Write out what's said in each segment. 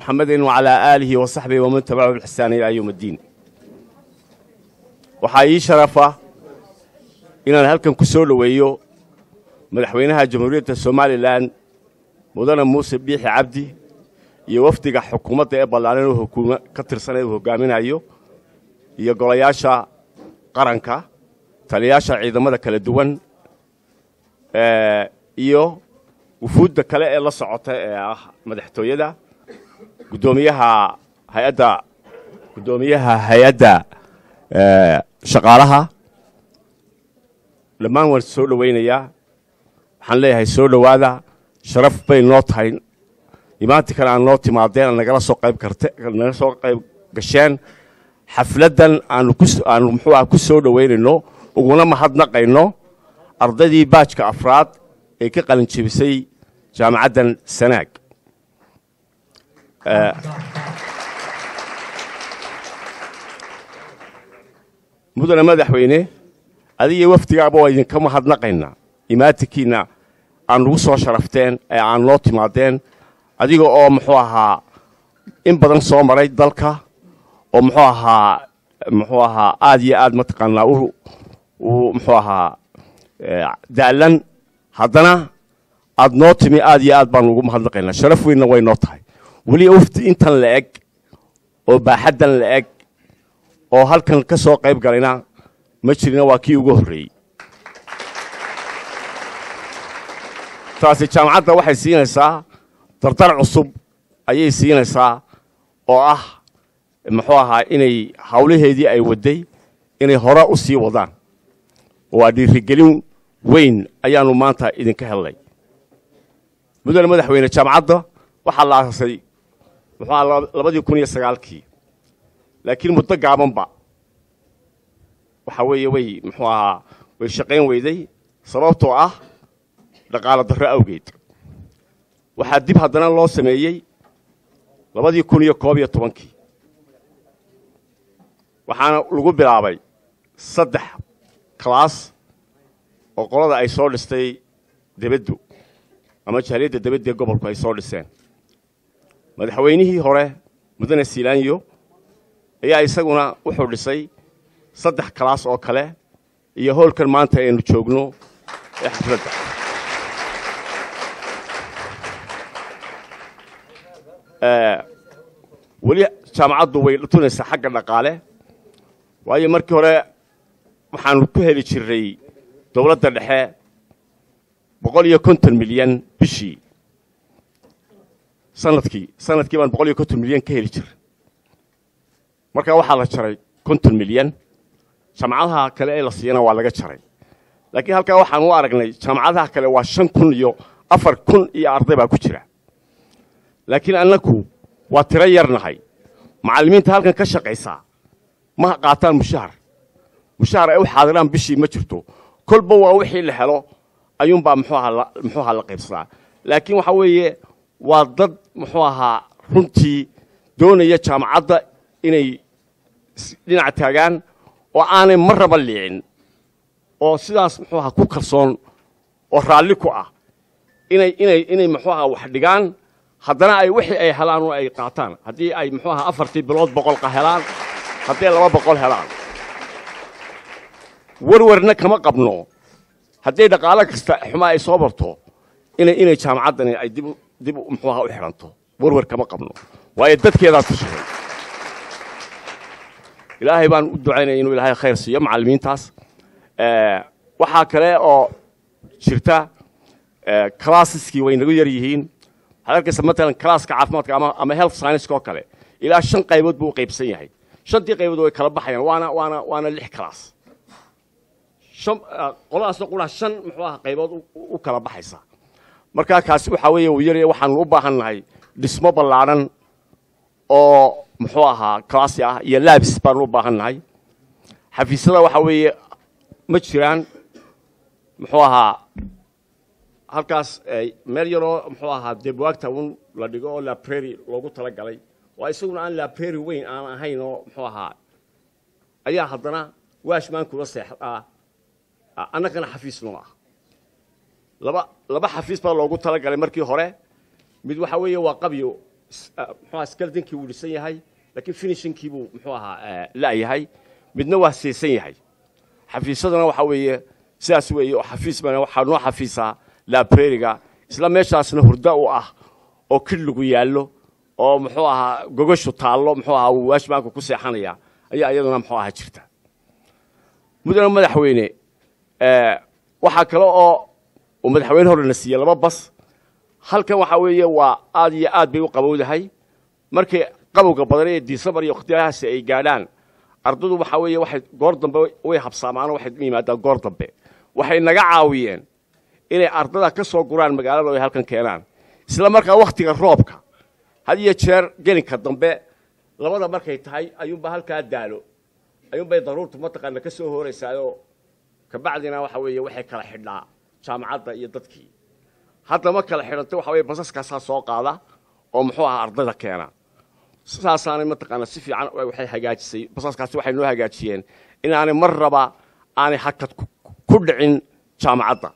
محمد وعلى آله وصحبه ومن تبعه بالإحسان إلى يوم الدين. وحايي شرفه إن هلكن كسول ويو مدحوينها جمهورية الصوماليلاند مدن موسى بيحي عبدي يوفدق حكومة بلانين وحكومة كتر سنة وهجامينايو يقولياشا قرنكا تلياشا عيدمada kala duwan iyo wufuudda kale ee la socota ee ah madaxtooyada gudoomiyaha hay'adda shaqaalaha lamaan war soo dhaweynaya waxaan leeyahay soo dhawaada sharaf bay noo tahay imaanti kale aan noo timaadeen nagala soo qayb gasheen xafladan aan muxuu ku soo dhaweynayno uguna mahadnaqayno ardaydii baajka afraad ee ka qalin jebisay jaamacaddan Sanaag mudane madaxweyne adiga wafdigaaba waa idinka mahadnaqaynaa imaatikiina aan ugu soo sharafteen ee aan noo timaadeen adiga oo muxuu ahaa in badan soo maray dalka oo muxuu ahaa aad iyo aad mataqaanaa muxuu ahaa daalan haddana aad noo timi aad iyo aad baan ugu mahadnaqaynaa sharaf weynna way noo tahay weli wafdi intan la eg oo baaxaddan la eg oo halkan ka soo qayb galayna ma jirina waa kii ugu horreeyey taasi jaamacadda waxay siinaysaa dardar cusub ayay siinaysaa oo ah muxuu ahaa inay hawlaheedii ay waday inay hore u sii wadaan waa dhiirigelin weyn ayaanu maanta idinka helnay mudane madaxweyne jaamacadda waxaa la aasasay muxuu ahaa 2009 laakiin muddo gaabanba waxa weeye way shaqayn weyday sababtoo ah dhaqaale darro awgeed waxaa dib haddana loo sameeyey 2011 waxaana lagu bilaabay 3 class oo qolada ay soo dhistay dibaddu ama jaaliyadda dibadda gobolku ay soo dhiseen madaxweynihii hore mudane Siilaanyo ayaa isaguna wuxuu dhisay 3 class oo kale iyo hoolkan maanta aynu joogno ee xafladda wali jaamacaddu way dhutunaysaa xagga dhaqaale waayo markii hore waxaanu ku heli jiray dawladda dhexe 150 milyan bishii sanadkii baan 150 milyan ka heli jiray marka waxaa la jaray 50 milyan jaamacadaha kale ee la siiyana waa laga jaray laakiin halkaa waxaan u aragnay jaamacadaha kale waa 5,000 iyo 4,000 iyo arday baa ku jira laakiin annagu waa tiro yarnahay macallimiinta halkan ka shaqaysa ma qaataan mushahar ay u xaadiraan bishii ma jirto kolba waa wixii la helo ayuun baa muxuu ahaa la qaybsadaa laakiin waxa weeye waa dad muxuu ahaa runtii doonaya jaamacadda inay dhinac taagaan oo aanay marraba liicin oo sidaas muxuu ahaa ku kalsoon oo raalli ku ah inay muxuu ahaa wax dhigaan haddana ay wixii ay helaan oo ay qaataan haddii ay muxuu ahaa 4 bilood 100 helaan haddii 200 helaan warwarna kama qabno haddii dhaqaale kasta xumaa ay soo barto inay jaamacaddani ay dib muxuu ahaa u xiranto warwar kama qabno waayo dadkeedaa ku shaqay ilaahay baan u ducaynaya inuu ilaahay khayr siiyo macallimiintaas waxaa kale oo jirta classeski way nagu yar yihiin halkaas مثلا كلاسك caafimaadka ama health science oo kale ilaa 5 qaybood buu qaybsan yahay 5tii qaybood way kala baxayaan waana 6 class qolaas qula 5 muxuu ahaa qaybood u kala baxaysa marka kaasi waxa weeye uu yar waxaan u baahanahay dhismo ballaaran oo muxuu ahaa class ah iyo labs baan u baahanahay xafiisyada waxa weeye ma jiraan muxuu ahaa halkaas meel yaroo muxuu ahaa debwaagta la dhigo oo library loogu tala galay waa isaguna aan library weyn aan ahayn oo muxuu ahaa ayaa haddana waashmaan kula seexdaa annagana xafiis noo ah laba xafiis baa loogu tala galay markii hore mid waxa weeye waa qabyo muxuu skeleton-kii wuu dhisan yahay laakiin finishing-kii buu muxuu ahaa la'yahay midna waa seesan yahay xafiisadana waxa weeye sidaas weeye oo xafiis bana waxaa noo xafiisaa library-ga isla meeshaasna hurda u ah oo kidligu yaallo oo muxuu ahaa gogashu taallo muxuu ahaa uu waashmaanku ku seexanaya ayaa iyaduna muxuu ahaa jirta mudane madaxweyne waxaa kale oo madaxweyne hore na siiyey 2 bas halkan waxa weeye waa aad iyo aad bay u qabowdahay markii qabowga badan ee December iyo waqtiyahaas ay gaadhaan ardadu waxa weeye waxay goor dambe way habsaamaan waxay yimaadaan goor dambe waxay naga caawiyeen inay ardada ka soo guraan magaalada ay halkan keenaan isla markaa waqtiga roobka had iyo jeer gelinka dambe labada markay tahay ayuunba halkaa daalo ayuunbay daruurtu mataqaana ka soo horeysaayo ka bacdina waxa weeye waxay kala xidhnaa jaamacadda iyo dadkii hadda ma kala xidhanto waxa weeye basaskaas soo qaada oo muxuu ahaa ardada keena saasaanay mataqaana si fiican waxay hagaajisay basaskaasi waxay noo hagaajiyeen inaanay mar raba aanay hakad ku dhicin jaamacadda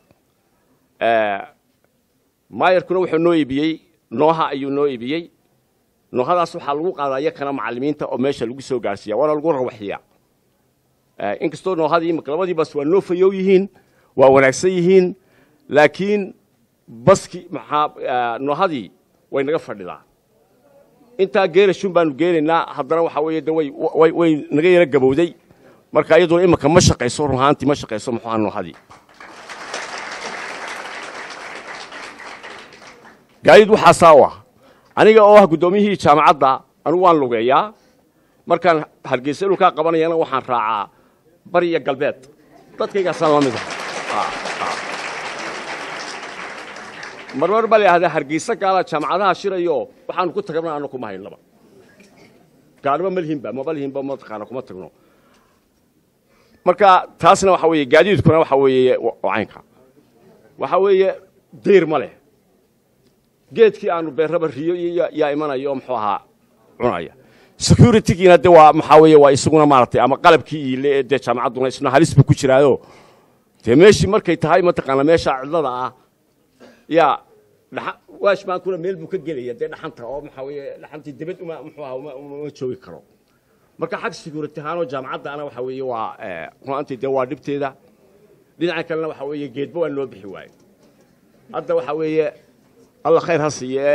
maayarkuna wuxuu noo iibiyey nooha ayuu noo iibiyey noohadaas waxaa lagu qaadaa yakana macallimiinta oo meesha lagu soo gaarsiiya waana lagu rawaxiyaa inkastoo noohadii labadii bas waa noo fayow yihiin waa wanaagsan yihiin laakiin baski maxaa noohadii way naga fadhidaa intaa geerashun baanu geenaynaa haddana waxa weeye way naga yara gabowday marka iyadoo imika ma shaqayso run ahaantii ma shaqayso muxuu ahaa noohadii gaadiid waxaasaa u ah aniga oo ah guddoomiyihii jaamacadda anigu waan lugeeyaa markaan hargeysa dhulkaa qabanayana waxaan raacaa bari iyo galbeed dadkaygaasaan la mid ah marmar baa la yidhahdaa hargeysa gaala jaamacadaha shirayo waxaanu ku tagnaa anna kuma haynaba gaadhiba maba lihinba mataqaana kuma tagno marka taasna waxa weeye gaadiidkuna waxa weeye caynka waxa weeye deyr ma leh geedkii aanu beerraba riyo yaa imanayo muxuu ahaa cunaya security-giina de waa maxaa weeye waa isaguna maaragtay ama qalabkii iile ee dee jaamacadduna isna halis buu ku jiraayo dee meeshii markay tahay mataqaana meesha cidlada ah yaa waashmaankuna meel buu ka gelaya dee dhaxanta oo maxaa weeye dhaxantii dibad muxuu ahaa uma joogi karo marka xag security ahaanoo jaamacaddaana waxa weeye waa runaantii dee waa dhibteeda dhinaca kalena waxa weeye geedba waa noo bixi waayo hadda waxa weeye alla khayr ha siiye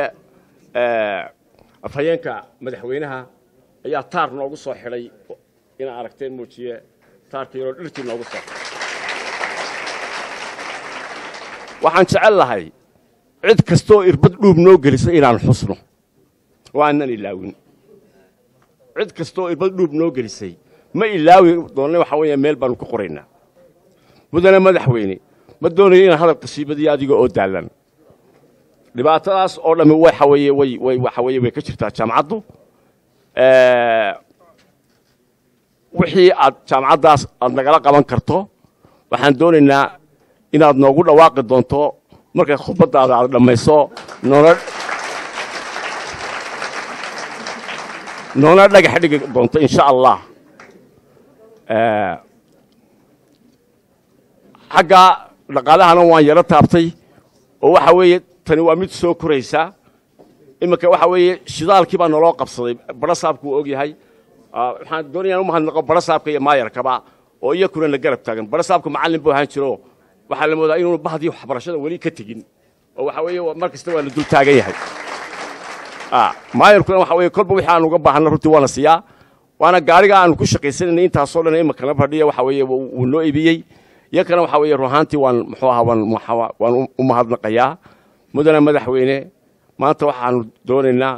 afhayeenka madaxweynaha ayaa taar noogu soo xidhay inaa aragteen muujiye taarkii yaroo dhirtii noogu soo waxaan jecel lahay cid kastoo irbad dhuub noo gelisa inaan xusno oo aanan ilaawin cid kastoo irbad dhuub noo gelisay ma ilaawi doonay waxa weeye meel baanu ku qoraynaa mudane madaxweyne ma doonayo inaan hadal qasiibadii adiga oo daalan dhibaatadaas oo dhammi waxa weeye way ka jirtaa jaamacaddu wixii aad jaamacaddaas aad nagala qaban karto waxaan doonaynaa inaad noogu dhawaaqi doonto markay khudbaddaada aad dhammayso noona dhagax dhigi doonto insha allah xagga dhaqaalahana waan yaro taabtay oo waxa weeye tani waa mid soo koraysa iminka waxa weeye shidaalkii baa naloo qabsaday barasaabku uu og yahay waxaan doonayaa u mahadnaqo barasaabka iyo maayarkaba oo iyakuna na garab taagan barasaabku macallin buu ahaan jiro waxaa la moodaa inuunu bahdii waxbarashada weli ka tegin oo waxa weeye mar kasta waa la dul taagan yahay maayarkuna waxa weeye kolba wixii aan uga baahanna runtii waana siiyaa waana gaariga aanu ku shaqaysanayna intaasoo dhan iminkana fadhiya waxa weeye wuu noo ibiyey iyakana waxa weeye ruhaantii waan muxuu ahaa waan u mahadnaqayaa mudane madaxweyne maanta waxaanu doonaynaa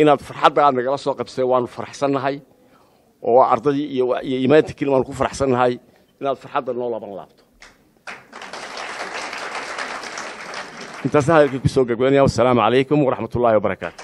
inaad farxadda aad nagala soo qabsay waanu faraxsannahay oo ardadii iyo imaantikiina waanu ku faraxsannahay inaad farxadda noo laban laabto intaasna hadalkii ku soo gabagabanaya wassalaamu calaykum waraxmatullaahi wabarakaatu